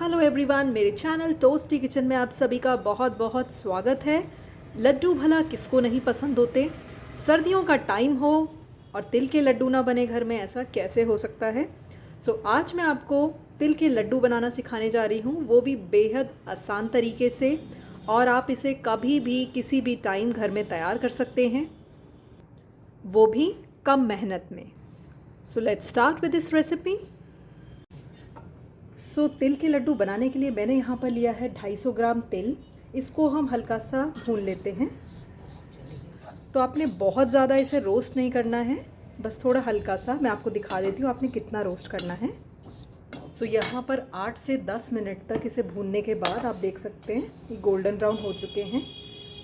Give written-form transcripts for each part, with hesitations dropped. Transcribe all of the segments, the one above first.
Hello everyone, मेरे channel toasty kitchen में आप सभी का बहुत बहुत स्वागत है। लड्डू भला किसको नहीं पसंद होते। सर्दियों का टाइम हो और तिल के लड्डू ना बने घर में, ऐसा कैसे हो सकता है। आज मैं आपको तिल के लड्डू बनाना सिखाने जा रही हूँ, वो भी बेहद आसान तरीके से, और आप इसे कभी भी किसी भी टाइम घर में तैयार कर सकते हैं, वो भी कम मेहनत में। Let's start with this recipe. तिल के लड्डू बनाने के लिए मैंने यहाँ पर लिया है 250 ग्राम तिल। इसको हम हल्का सा भून लेते हैं। तो आपने बहुत ज़्यादा इसे रोस्ट नहीं करना है, बस थोड़ा हल्का सा। मैं आपको दिखा देती हूँ आपने कितना रोस्ट करना है। यहाँ पर 8 से 10 मिनट तक इसे भूनने के बाद आप देख सकते हैं ये गोल्डन ब्राउन हो चुके हैं।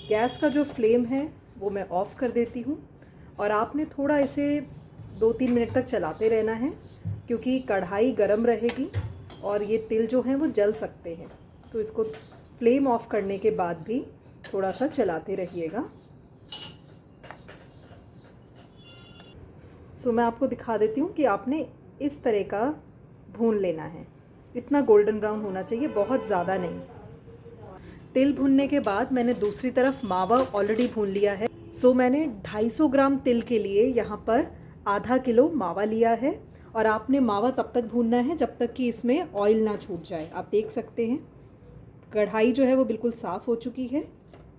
गैस का जो फ्लेम है वो मैं ऑफ़ कर देती हूँ, और आपने थोड़ा इसे 2-3 मिनट तक चलाते रहना है, क्योंकि कढ़ाई गर्म रहेगी और ये तिल जो हैं वो जल सकते हैं। तो इसको फ्लेम ऑफ करने के बाद भी थोड़ा सा चलाते रहिएगा। मैं आपको दिखा देती हूँ कि आपने इस तरह का भून लेना है। इतना गोल्डन ब्राउन होना चाहिए, बहुत ज़्यादा नहीं। तिल भूनने के बाद मैंने दूसरी तरफ मावा ऑलरेडी भून लिया है। मैंने 250 ग्राम तिल के लिए यहाँ पर आधा किलो मावा लिया है, और आपने मावा तब तक भूनना है जब तक कि इसमें ऑयल ना छूट जाए। आप देख सकते हैं कढ़ाई जो है वो बिल्कुल साफ़ हो चुकी है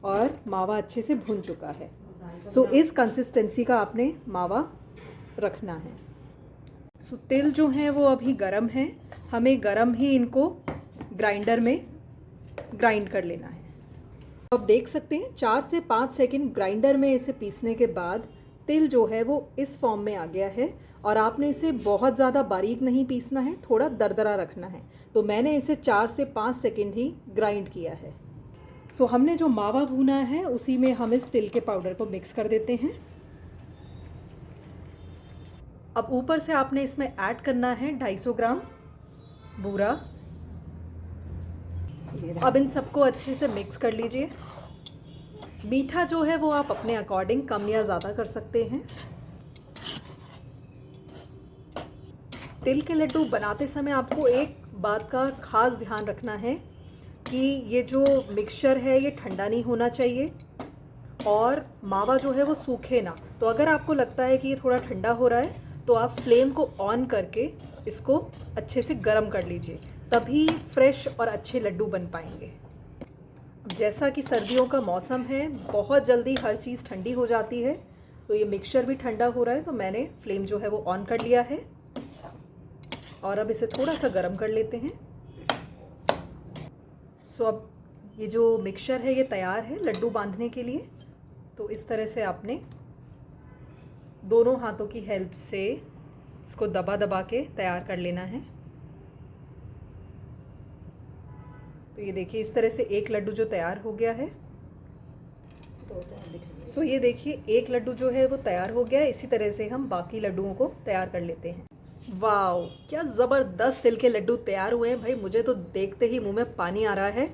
और मावा अच्छे से भून चुका है। इस कंसिस्टेंसी का आपने मावा रखना है। तिल जो हैं वो अभी गरम हैं, हमें गरम ही इनको ग्राइंडर में ग्राइंड कर लेना है। अब देख सकते हैं 4 से 5 सेकंड ग्राइंडर में इसे पीसने के बाद तिल जो है वो इस फॉर्म में आ गया है, और आपने इसे बहुत ज़्यादा बारीक नहीं पीसना है, थोड़ा दरदरा रखना है। तो मैंने इसे 4 से 5 सेकंड ही ग्राइंड किया है। हमने जो मावा भूना है उसी में हम इस तिल के पाउडर को मिक्स कर देते हैं। अब ऊपर से आपने इसमें ऐड करना है 250 ग्राम बूरा। अब इन सबको अच्छे से मिक्स कर लीजिए। मीठा जो है वो आप अपने अकॉर्डिंग कम या ज़्यादा कर सकते हैं। तिल के लड्डू बनाते समय आपको एक बात का ख़ास ध्यान रखना है कि ये जो मिक्सचर है ये ठंडा नहीं होना चाहिए, और मावा जो है वो सूखे ना। तो अगर आपको लगता है कि ये थोड़ा ठंडा हो रहा है तो आप फ्लेम को ऑन करके इसको अच्छे से गर्म कर लीजिए, तभी फ्रेश और अच्छे लड्डू बन पाएंगे। जैसा कि सर्दियों का मौसम है, बहुत जल्दी हर चीज़ ठंडी हो जाती है, तो ये मिक्सचर भी ठंडा हो रहा है। तो मैंने फ्लेम जो है वो ऑन कर लिया है, और अब इसे थोड़ा सा गर्म कर लेते हैं। अब ये जो मिक्सचर है ये तैयार है लड्डू बांधने के लिए। तो इस तरह से आपने दोनों हाथों की हेल्प से इसको दबा दबा के तैयार कर लेना है। तो ये देखिए इस तरह से एक लड्डू जो तैयार हो गया है। ये देखिए एक लड्डू जो है वो तैयार हो गया है। इसी तरह से हम बाकी लड्डुओं को तैयार कर लेते हैं। वाओ, क्या ज़बरदस्त तिल के लड्डू तैयार हुए हैं भाई। मुझे तो देखते ही मुंह में पानी आ रहा है।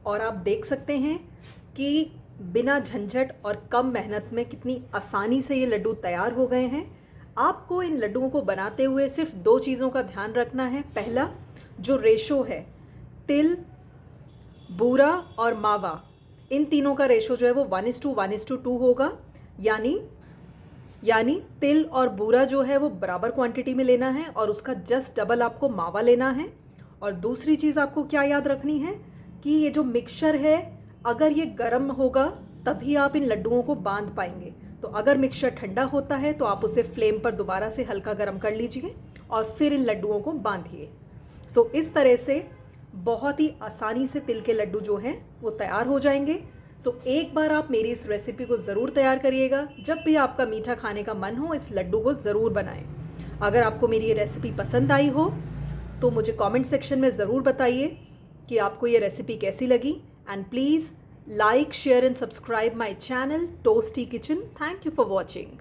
और आप देख सकते हैं कि बिना झंझट और कम मेहनत में कितनी आसानी से ये लड्डू तैयार हो गए हैं। आपको इन लड्डुओं को बनाते हुए सिर्फ 2 चीज़ों का ध्यान रखना है। पहला, जो रेशो है तिल, बूरा और मावा, इन तीनों का रेशो जो है वो 1:1:2 होगा। यानी तिल और बूरा जो है वो बराबर क्वांटिटी में लेना है, और उसका जस्ट डबल आपको मावा लेना है। और दूसरी चीज़ आपको क्या याद रखनी है कि ये जो मिक्सचर है, अगर ये गर्म होगा तभी आप इन लड्डुओं को बांध पाएंगे। तो अगर मिक्सचर ठंडा होता है तो आप उसे फ्लेम पर दोबारा से हल्का गर्म कर लीजिए और फिर इन लड्डुओं को बांधिए। इस तरह से बहुत ही आसानी से तिल के लड्डू जो हैं वो तैयार हो जाएंगे। एक बार आप मेरी इस रेसिपी को ज़रूर तैयार करिएगा। जब भी आपका मीठा खाने का मन हो, इस लड्डू को ज़रूर बनाएं। अगर आपको मेरी ये रेसिपी पसंद आई हो तो मुझे कमेंट सेक्शन में ज़रूर बताइए कि आपको ये रेसिपी कैसी लगी। And please like, share and subscribe my channel toasty kitchen. Thank you for watching.